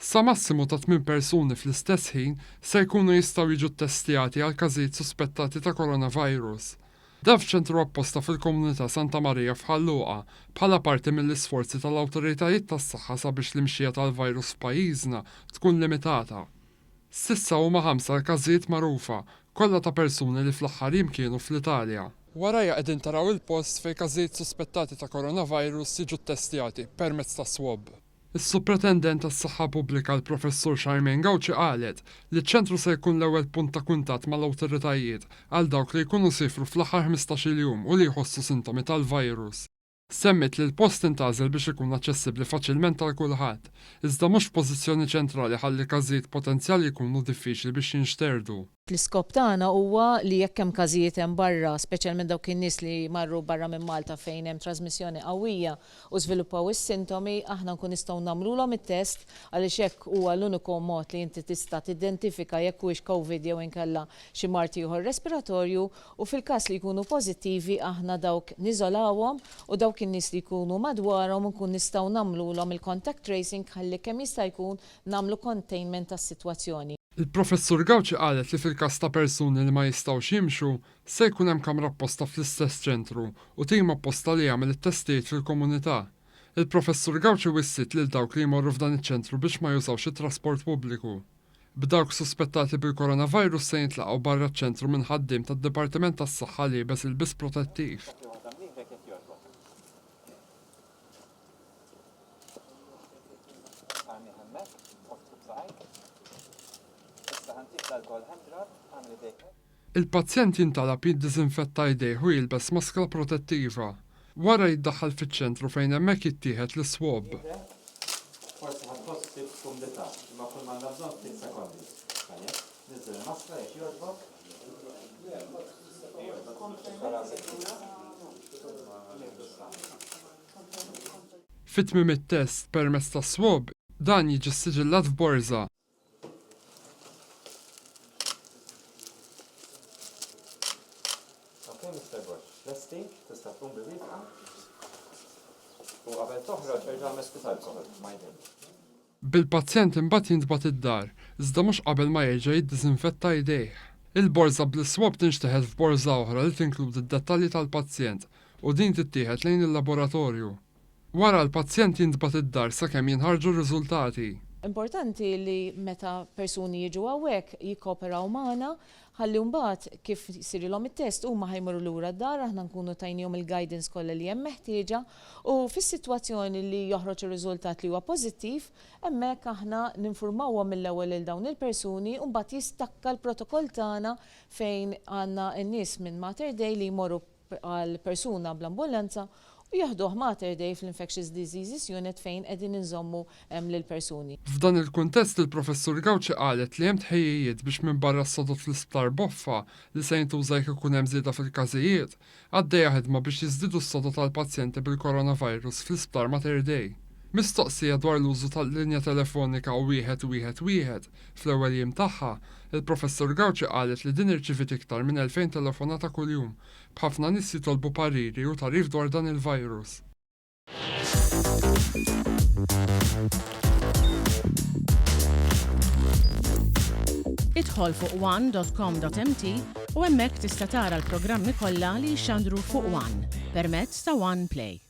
Sa massimu ta' 8 persuni fl-istess ħin se jkunu jistgħu jiġu ttestjati għal każijiet suspettati ta' coronavirus. Dan f'ċentru apposta fil-komunità Santa Marija f'Ħalluqa bħala parti mill-isforzi tal-awtoritajiet tas-saħħa sabiex l-imxija tal-virus f'pajjiżna tkun limitata. Sissa huma 5 każijiet magħrufa, kollha ta' persuni li fl-aħħar jiem kienu fl-Italja. Warajja qegħdin taraw il-post fejn każijiet suspettati ta' coronavirus jiġu ttestjati permezz ta' swab. Is-Supretendent tas-Saħħa Pubblika l-Professur Charmaine Gauci qalet li ċ-ċentru se jkun l-ewwel punt ta' kuntatt mal-awtoritajiet għal dawk li jkunu sifru fl-aħħar 15-il jum u li jħossu sintomi tal-virus. Semmit li l-post intgħażel biex ikun aċċessibbli faċilment għal kulħadd, iżda mhux f'pożizzjoni ċentrali ħalli każijiet potenzjali jkunu diffiċli biex jinxterdu. L-iskop tagħna huwa li jekk hemm każijiet hemm barra, speċjalment dawk in-nies li marru barra minn Malta fejn hemm trasmissjoni qawwija u żviluppaw is-sintomi, aħna nkun nistgħu nagħmluhom it-test għaliex hekk huwa l-uniku mod li inti tista' tidentifika jekk huwiex COVID jew inkella xi mart ieħor respiratorju u fil-każ li jkunu pożittivi aħna dawk niżolawhom u dawk in-nies li jkunu madwarhom nkun nistgħu nagħmluhom il-contact tracing ħalli kemm jista' jkun nagħmlu containment tas-sitwazzjoni. Il-Professur Gauci qalet li fil-każ ta' persuni li ma jistgħux jimxu se jkun hemm kamra apposta fl-istess ċentru u tim apposta li jagħmel it-testijiet fil-komunità. Il-Professur Gauci wissit lil dawk li jmorru f'dan iċ-ċentru biex ma jużawx it-trasport pubbliku. B'dawk suspettati bil-coronavirus se jintlaqgħu barra ċ-ċentru minn ħaddiem tad-Dipartiment tas-Saħħa li jilbes il-biss protettiv. Il-pazjent jintalab jiddiżinfetta jdejh u jilbes maskra protettiva. Wara jiddaħħal fiċ-ċentru fejn hemmhekk jittieħed l-swab. Forsi ħatħossi f'kumdità, imma kull ma għandna bżonn ftit sekondi. Niżel il-maskra jekk jogħġbok. Fit-tmiem it-test permezz ta' swab dan jiġi siġillat f'borża. Mr. Bush, resting, tista' tkun bil-wifqa. U qabel toħroġ erġa' mesti tal-koħol, ma jdin. Bil-pazjent imbagħad jintbagħat id-dar, iżda mhux qabel ma jerġa' jiddiżinfetta jdejh. Il-borża bl-swab tinxteħed f'borża oħra li tinkludi d-dettalji tal-pazjent u din tittieħed lejn il-laboratorju. Wara l-pazjent jintbagħat id-dar sakemm jinħarġu r-riżultati. Importanti li meta persuni jiġu hawnhekk jikkooperaw magħna ħalli mbagħad kif isirilhom it-test huma ħajmorru lura d-dar aħna nkunu tajnihom il-guidance kollha li hemm meħtieġa u fis-sitwazzjoni li joħroġ ir-riżultat li huwa pożittiv hemmhekk aħna ninfurmawhom mill-ewwel lil dawn il-persuni u mbagħad jistakka l-protokoll tagħna fejn għandna n-nies minn Mater Dei li jmorru għal persuna bl-ambulanza u jaħduh Mater Dei fl-Infectious Diseases Unit fejn qegħdin inżommu lil persuni. F'dan il-kuntest il-Professur Gauci qalet li hemm tħejjijiet biex minn barra s-sodot fl-isptar Boffa li se jintuża jekk ikun hemm żieda fil-każijiet, għaddejja ħidma biex jiżdiedu s-sodot tal-pazjenti bil-coronavirus fl-isptar Mater Dei. Mistoqsija dwar l-użu tal-linja telefonika 111 fl-ewwel jiem tagħha, il-Professur Gauci qalet li din irċiviet iktar minn 2000 telefonata kuljum, b'ħafna nies jitolbu pariri u tarif dwar dan il-virus. Idħol fuq one.com.mt u hemmhekk tista' tara l-programmi kollha li jxandru fuq One permezz ta' One Play.